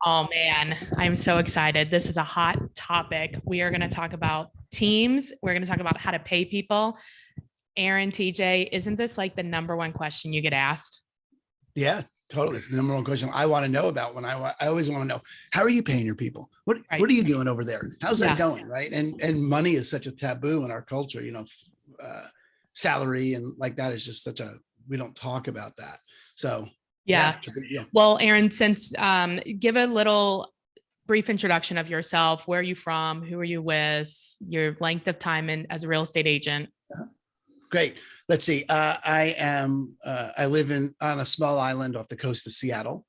Oh man, I'm so excited. This is a hot topic. We are going to talk about teams. We're going to talk about how to pay people. Aaron, TJ, isn't this like the number one question you get asked? Yeah, totally. It's the number one question I want to know about when I always want to know, how are you paying your people? What Right. are you doing over there? How's that Yeah. going? Right. And money is such a taboo in our culture, uh, salary and like that is just we don't talk about that. So yeah, Yeah. it's a big deal. Well, Aaron, since give a little brief introduction of yourself. Where are you from? Who are you with? Your length of time in as a real estate agent. Great. Let's see. I live on a small island off the coast of Seattle.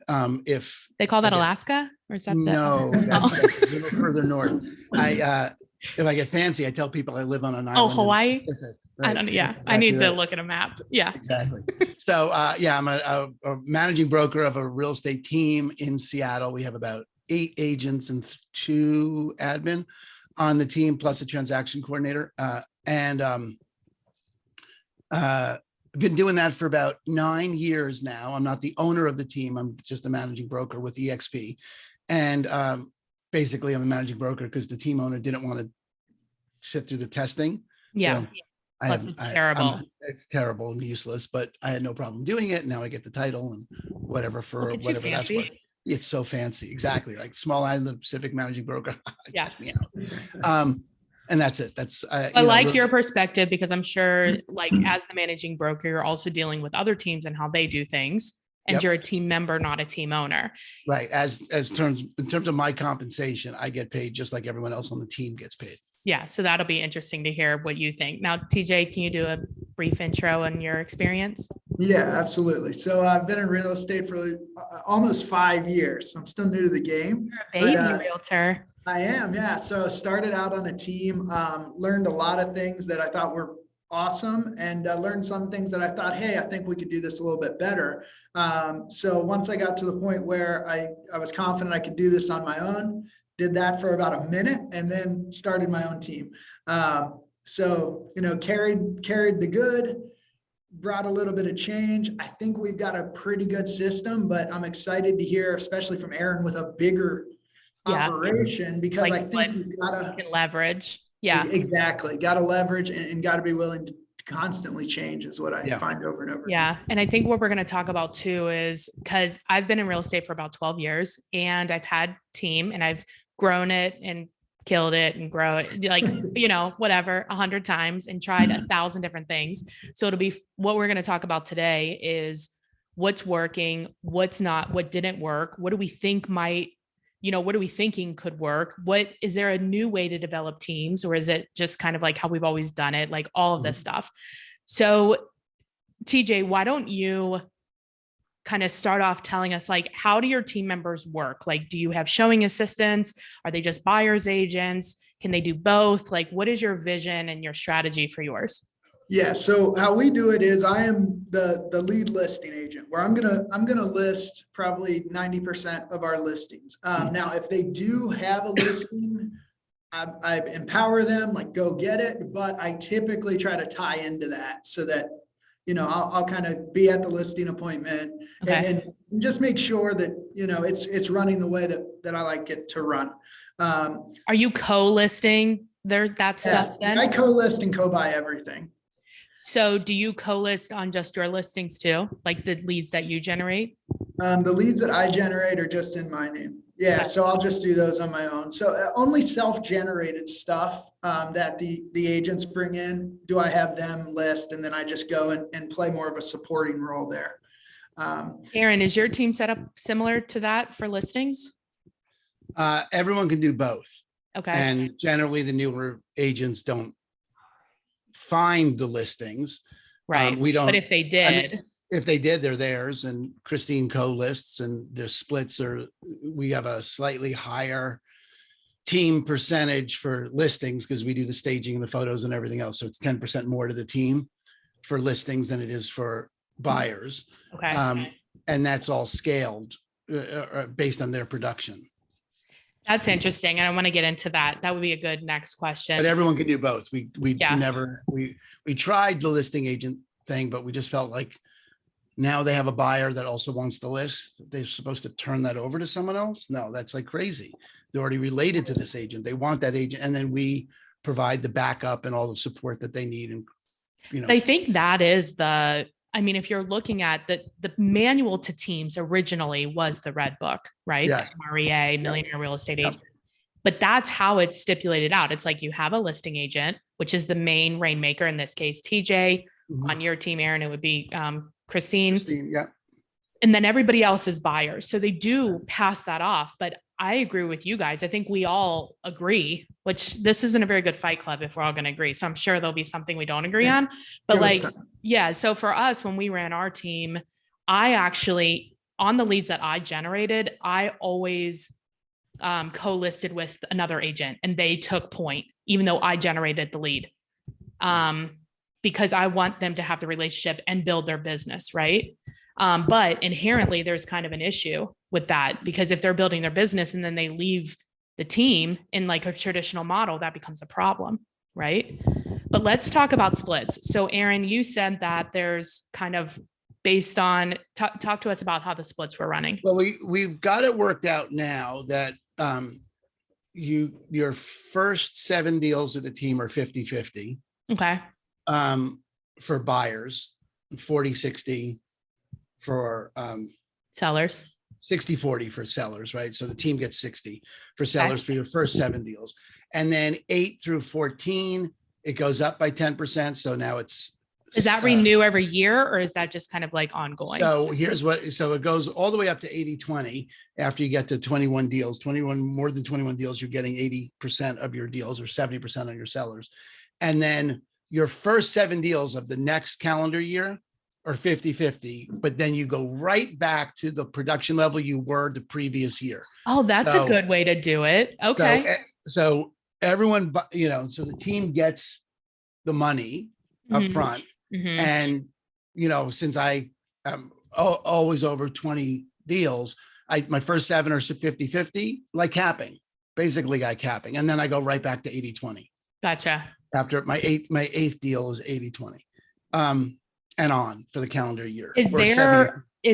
If They call I that get, Alaska, or is that the no, oh, that's a little further north. If I get fancy, I tell people I live on an oh, island in the Hawaii? Pacific. I Right. don't know. Yeah. That's I exactly need to right. look at a map. Yeah. Exactly. So, yeah, I'm a managing broker of a real estate team in Seattle. We have about 8 agents and 2 admin on the team, plus a transaction coordinator. I've been doing that for about 9 years now. I'm not the owner of the team. I'm just a managing broker with EXP. And basically, I'm a managing broker because the team owner didn't want to sit through the testing. Yeah. So Plus it's terrible. it's terrible and useless, but I had no problem doing it. Now I get the title and whatever Look for at you, whatever that's worth. fancy. It's so fancy. Exactly. Like small island Pacific managing broker. Yeah. Check me out. And that's it. That's, I like really, your perspective because I'm sure, like, as the managing broker, you're also dealing with other teams and how they do things. And yep. you're a team member, not a team owner. Right. In terms of my compensation, I get paid just like everyone else on the team gets paid. Yeah. So that'll be interesting to hear what you think. Now, TJ, can you do a brief intro on your experience? Yeah, absolutely. So I've been in real estate for almost 5 years. So I'm still new to the game. You're a baby realtor. I am, yeah. So started out on a team, learned a lot of things that I thought were awesome, and learned some things that I thought, hey, I think we could do this a little bit better. So once I got to the point where I was confident I could do this on my own, did that for about a minute, and then started my own team. So carried the good, brought a little bit of change. I think we've got a pretty good system, but I'm excited to hear, especially from Aaron, with a bigger operation, because like I think you've got to leverage. Yeah, exactly. Got to leverage and got to be willing to constantly change is what I find over and over. Yeah. And I think what we're going to talk about too is because I've been in real estate for about 12 years and I've had team and I've grown it and killed it and grow it, like, whatever, 100 times and tried 1,000 different things. So it'll be what we're going to talk about today is what's working, what's not, what didn't work, what do we think might, what are we thinking could work? What is there a new way to develop teams, or is it just kind of like how we've always done it? Like all of this stuff. So TJ, why don't you kind of start off telling us, like, how do your team members work? Like, do you have showing assistants? Are they just buyer's agents? Can they do both? Like, what is your vision and your strategy for yours? Yeah. So how we do it is I am the lead listing agent, where I'm gonna list probably 90% of our listings. Now, if they do have a listing, I empower them, like, go get it. But I typically try to tie into that so that I'll kind of be at the listing appointment and just make sure that it's running the way that I like it to run. Are you co-listing that stuff then? I co-list and co-buy everything. So do you co-list on just your listings too? Like the leads that you generate? The leads that I generate are just in my name. Yeah. Okay. So I'll just do those on my own. So only self-generated stuff that the agents bring in, do I have them list, and then I just go and play more of a supporting role there. Aaron, is your team set up similar to that for listings? Everyone can do both. Okay. And generally the newer agents don't find the listings. Right. We don't. But if they did, if they did, they're theirs. And Christine co-lists, and their splits we have a slightly higher team percentage for listings because we do the staging and the photos and everything else. So it's 10% more to the team for listings than it is for buyers. Okay. And that's all scaled based on their production. That's interesting. And I want to get into that. That would be a good next question. But everyone can do both. We tried the listing agent thing, but we just felt like Now they have a buyer that also wants to list. They're supposed to turn that over to someone else. No, that's like crazy. They're already related to this agent. They want that agent. And then we provide the backup and all the support that they need. And, I think that is I mean, if you're looking at the manual to teams originally was the Red Book, right? Yes. The MREA, Millionaire Real Estate Yep. Agent. But that's how it's stipulated out. It's like you have a listing agent, which is the main rainmaker, in this case, TJ. Mhm. On your team, Aaron, it would be Christine. Yeah. And then everybody else is buyers. So they do pass that off. But I agree with you guys. I think we all agree, which this isn't a very good fight club if we're all going to agree. So I'm sure there'll be something we don't agree on. But Give us like, time. yeah. So for us, when we ran our team, I actually, on the leads that I generated, I always co-listed with another agent and they took point, even though I generated the lead. Because I want them to have the relationship and build their business, right? But inherently, there's kind of an issue with that, because if they're building their business and then they leave the team in like a traditional model, that becomes a problem, right? But let's talk about splits. So Aaron, you said that there's kind of based on, talk to us about how the splits were running. Well, we've got it worked out now that your first 7 deals with the team are 50-50. Okay. For buyers, 40-60 for Sellers. 60-40 for sellers, right? So the team gets 60 for sellers for your first 7 deals. And then 8 through 14, it goes up by 10%. So now it's. Is that renew every year, or is that just kind of like ongoing? So it goes all the way up to 80-20 after you get to 21 deals, more than 21 deals, you're getting 80% of your deals or 70% of your sellers. And then your first 7 deals of the next calendar year are 50-50, but then you go right back to the production level you were the previous year. Oh, that's a good way to do it. Okay. So everyone, so the team gets the money up front. Mm-hmm. And, since I am always over 20 deals, my first 7 are 50-50, like capping, basically like capping. And then I go right back to 80-20. Gotcha. After my eighth deal is 80-20, and on for the calendar year. Is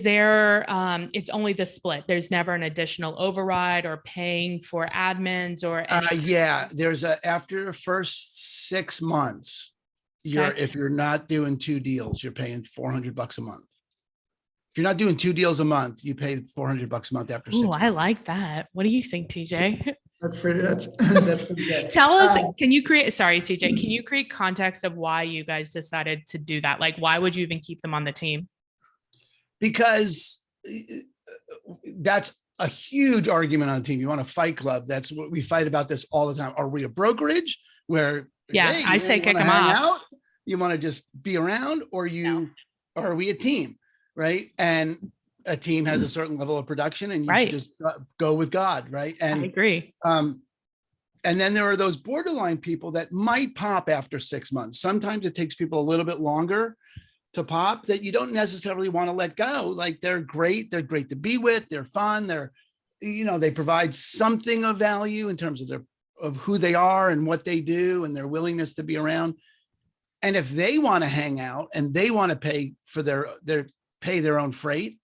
there, it's only the split. There's never an additional override or paying for admins or anything? Yeah, there's after the first 6 months, if you're not doing 2 deals, you're paying $400 a month. If you're not doing 2 deals a month, you pay $400 a month after 6 months. I like that. What do you think, TJ? That's pretty good. Tell us, TJ, can you create context of why you guys decided to do that? Like, why would you even keep them on the team? Because that's a huge argument on the team. You want a fight club. That's what we fight about this all the time. Are we a brokerage where, hey, I say kick them off. You want to just be around, or are we a team? Right. And a team has a certain level of production, and you should just go with God. Right. And I agree. And then there are those borderline people that might pop after 6 months. Sometimes it takes people a little bit longer to pop, that you don't necessarily want to let go. Like, they're great. They're great to be with. They're fun. They provide something of value in terms of who they are and what they do and their willingness to be around. And if they want to hang out and they want to pay for their own freight,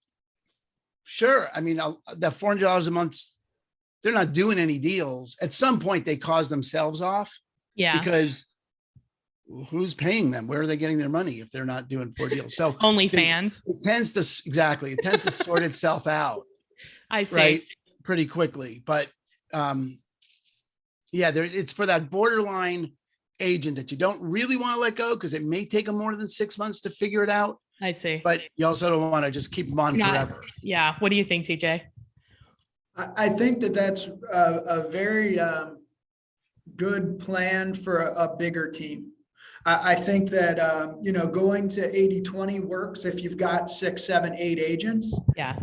sure. I mean, that $400 a month, they're not doing any deals. At some point, they cause themselves off. Yeah. Because who's paying them? Where are they getting their money if they're not doing 4 deals? So OnlyFans. It tends to sort itself out. I see. Right, pretty quickly. But it's for that borderline agent that you don't really want to let go, because it may take them more than 6 months to figure it out. I see. But you also don't want to just keep them on forever. Yeah. What do you think, TJ? I think that's a very good plan for a bigger team. I think that, going to 80-20 works if you've got 6, 7, 8 agents. Yeah.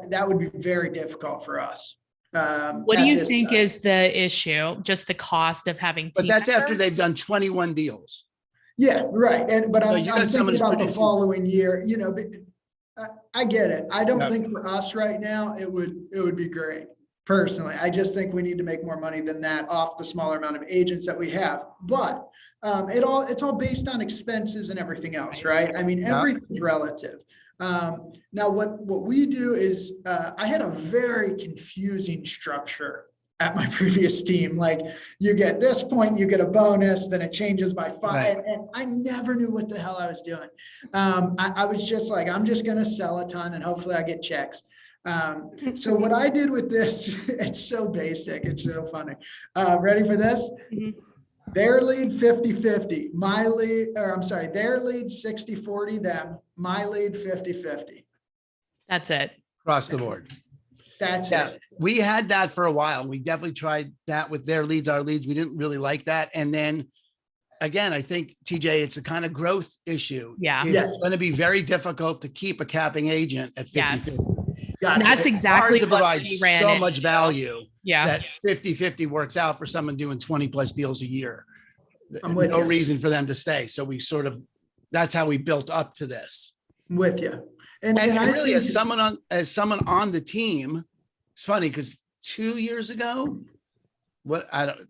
That would be very difficult for us. What do you think is the issue? Just the cost of having But that's after they've done 21 deals. Yeah, right. But I'm thinking about the following year, I get it. I don't think for us right now, it would be great. Personally, I just think we need to make more money than that off the smaller amount of agents that we have. But it's all based on expenses and everything else, right? I mean, everything's relative. Now what we do is, I had a very confusing structure at my previous team. Like, you get this point, you get a bonus, then it changes by 5. Right. And I never knew what the hell I was doing. I was just like, I'm just going to sell a ton and hopefully I get checks. So what I did with this, it's so basic. It's so funny. Ready for this? Mhm. Their lead 50-50, my lead, or I'm sorry, their lead 60-40, them, my lead 50-50. That's it. Across the board. That's Yeah, it. we had that for a while. We definitely tried that with their leads, our leads. We didn't really like that. And then again, I think, TJ, it's a kind of growth issue. Yeah. It's Yes. going to be very difficult to keep a capping agent at 50. Yes. Gotcha. That's exactly Hard to what provide we ran so into. much value Yeah. that 50-50 works out for someone doing 20 plus deals a year. I'm with No you. reason for them to stay. So we sort of, that's how we built up to this. I'm with you. And I really, think- as someone on the team, it's funny because 2 years ago,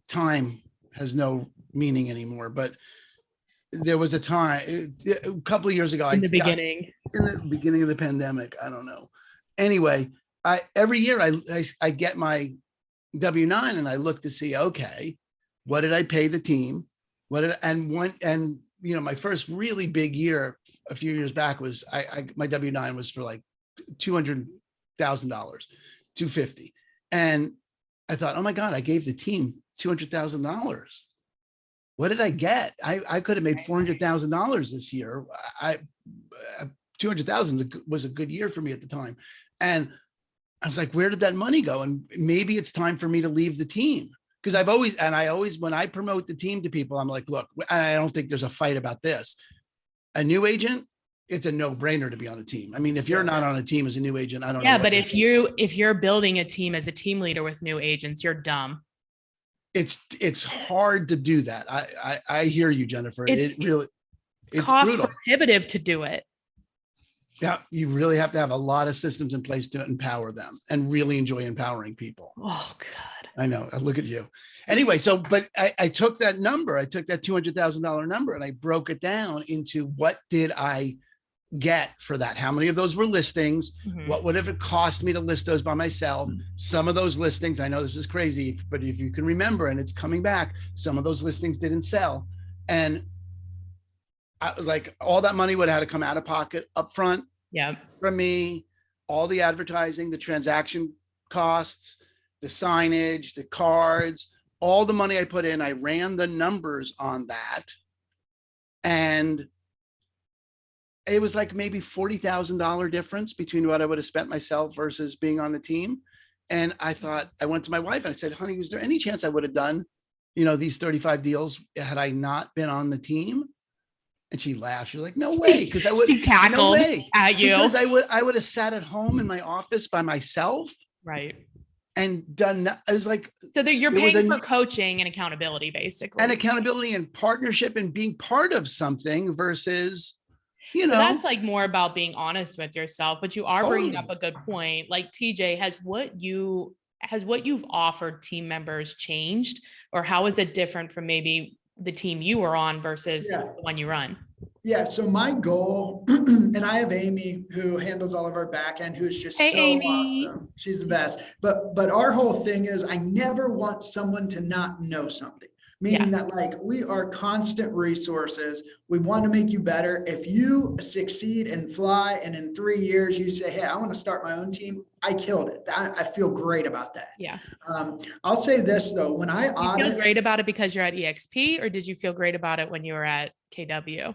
time has no meaning anymore, but there was a time, a couple of years ago, In the beginning. in the beginning of the pandemic, I don't know. Anyway, every year I get my W-9 and I look to see, okay, what did I pay the team? My first really big year a few years back was my W-9 was for like $200,000, $250,000. And I thought, oh my God, I gave the team $200,000. What did I get? I could have made $400,000 this year. 200,000 was a good year for me at the time. And I was like, where did that money go? And maybe it's time for me to leave the team. Because I always, when I promote the team to people, I'm like, look, I don't think there's a fight about this. A new agent, it's a no brainer to be on a team. I mean, if you're not on a team as a new agent, I don't know. Yeah, but if you're building a team as a team leader with new agents, you're dumb. It's hard to do that. I hear you, Jennifer. It's Cost brutal. prohibitive to do it. Yeah, you really have to have a lot of systems in place to empower them and really enjoy empowering people. Oh God. I know. I look at you. Anyway, but I took that number, I took that $200,000 number and I broke it down into what did I get for that? How many of those were listings? Mhm. What would it cost me to list those by myself? Some of those listings, I know this is crazy, but if you can remember, and it's coming back, some of those listings didn't sell. And like all that money would have had to come out of pocket up front. Yeah. From me, all the advertising, the transaction costs, the signage, the cards, all the money I put in, I ran the numbers on that. And it was like maybe $40,000 difference between what I would have spent myself versus being on the team. And I thought, I went to my wife and I said, honey, was there any chance I would have done, these 35 deals had I not been on the team? And she laughed. She's like, no way. Because I would She cackled at you. Because I would have sat at home in my office by myself. Right. And done that. I was like, so that you're paying for coaching and accountability, basically. And accountability and partnership and being part of something versus, so that's like more about being honest with yourself, but you are bringing up Totally. a good point. Like TJ, has what you've offered team members changed, or how is it different from maybe the team you were on versus the one you run? Yeah. So my goal, and I have Amy who handles all of our back end, who's just Amy. awesome. She's the best. But our whole thing is I never want someone to not know something. Meaning that like we are constant resources. We want to make you better. If you succeed and fly and in 3 years you say, hey, I want to start my own team, I killed it. I feel great about that. Yeah. I'll say this though, when I You feel great about it because you're at EXP, or did you feel great about it when you were at KW?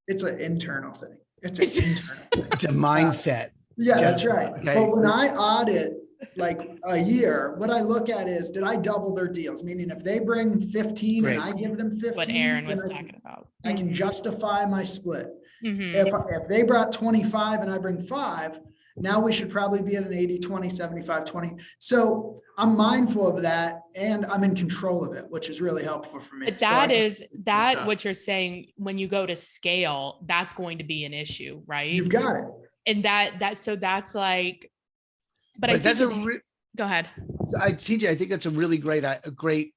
It's an internal thing. It's an internal thing. it's a mindset. Yeah, that's right. Okay. But when I audit like a year, what I look at is, did I double their deals? Meaning if they bring 15 Great. and I give them 15, What Aaron was then talking about. I can justify my split. Mhm. If they brought 25 and I bring 5, now we should probably be at an 80, 20, 75, 20. So I'm mindful of that and I'm in control of it, which is really helpful for me. But So I can- that what you're saying, when you go to scale, that's going to be an issue, right? You've got it. And that's like, but I But think go ahead. TJ, I think that's a really great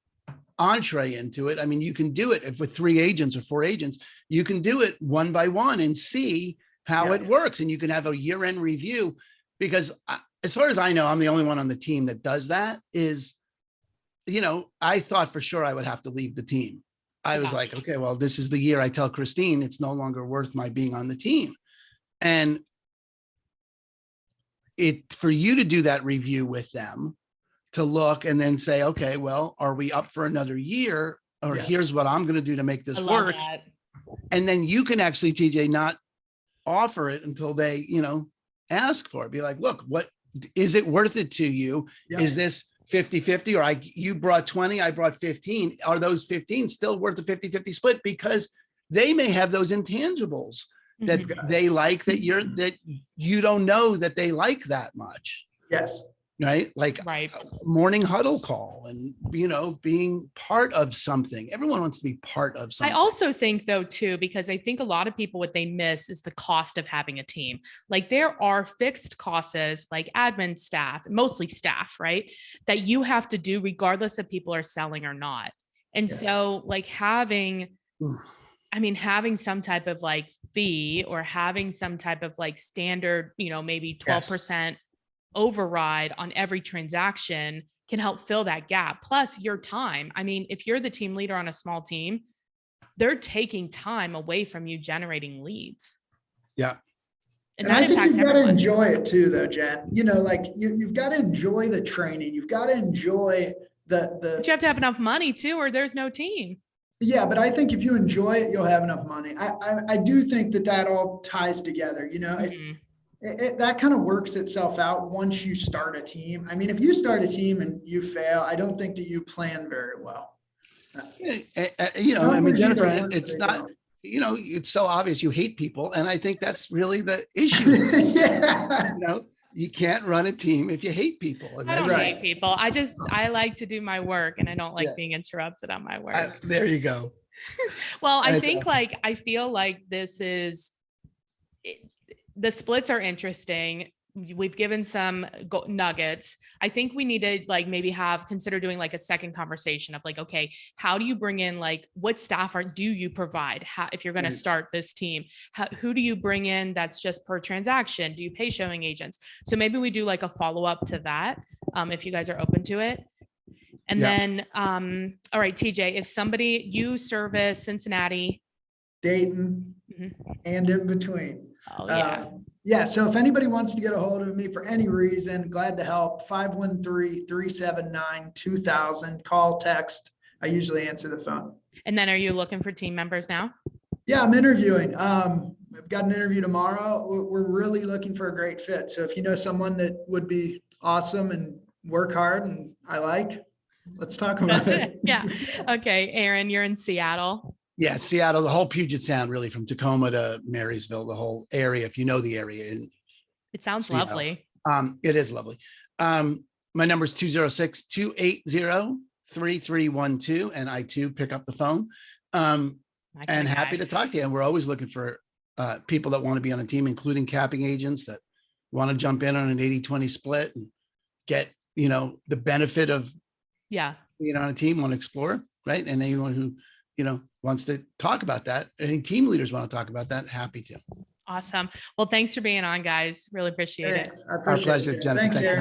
entree into it. I mean, you can do it if with 3 agents or 4 agents, you can do it one by one and see how Yeah. it works. And you can have a year-end review, because as far as I know, I'm the only one on the team that does that. Is, I thought for sure I would have to leave the team. I was Yeah. like, okay, well, this is the year I tell Christine it's no longer worth my being on the team. And for you to do that review with them, to look and then say, okay, well, are we up for another year? Or Yeah. here's what I'm going to do to make this I love work. that. And then you can actually, TJ, not offer it until they, ask for it. Be like, look, what is it worth it to you? Yeah. Is this 50-50, or you brought 20, I brought 15. Are those 15 still worth a 50-50 split? Because they may have those intangibles that Mhm. they like, that you don't know that they like that much. Yes. Right? Like Right. morning huddle call, and being part of something. Everyone wants to be part of I something. also think though, too, because I think a lot of people, what they miss is the cost of having a team. Like there are fixed costs like admin staff, mostly staff, right? That you have to do regardless if people are selling or not. And Yes. so like having Oof. having some type of like fee, or having some type of like standard, maybe 12% override on every transaction can help fill that gap. Plus your time. I mean, if you're the team leader on a small team, they're taking time away from you generating leads. Yeah. And that I think impacts you've got to everyone. enjoy it too, though, Jen. Like you've got to enjoy the training. You've got to enjoy But you have to have enough money too, or there's no team. Yeah, but I think if you enjoy it, you'll have enough money. I do think that all ties together. Mhm. That kind of works itself out once you start a team. I mean, if you start a team and you fail, I don't think that you plan very well. I mean, Jennifer, Numbers either work it's or they not, don't. it's so obvious you hate people. And I think that's really the issue. Yeah. You can't run a team if you hate people. And I don't that's right. hate people. I like to do my work, and I don't like Yeah. being interrupted on my work. there you go. Well, I And, think I feel like the splits are interesting. We've given some nuggets. I think we need to like maybe consider doing like a second conversation of like, okay, how do you bring in, like, what staff do you provide? If you're going to Right. start this team, who do you bring in that's just per transaction? Do you pay showing agents? So maybe we do like a follow-up to that, if you guys are open to it. And Yeah. then, all right, TJ, if you service Cincinnati, Dayton Mhm. and in between. Oh yeah. Yeah. So if anybody wants to get a hold of me for any reason, glad to help. 513-379-2000. Call, text. I usually answer the phone. And then are you looking for team members now? Yeah, I'm interviewing. I've got an interview tomorrow. We're really looking for a great fit. So if you know someone that would be awesome and work hard and let's talk about That's it. it. Yeah. Okay. Aaron, you're in Seattle. Yeah. Seattle, the whole Puget Sound, really, from Tacoma to Marysville, the whole area, if you know the area. It sounds Seattle. lovely. It is lovely. My number is 206-280-3312. And I too pick up the phone. And happy to talk to you. And we're always looking for people that want to be on a team, including capping agents that want to jump in on an 80-20 split and get, the benefit of being on a team, want to explore, right? And anyone who, wants to talk about that, any team leaders want to talk about that, happy to. Awesome. Well, thanks for being on, guys. Really appreciate it. Thanks. I appreciate Our pleasure, it. Jennifer. Thanks, Thank you. Aaron.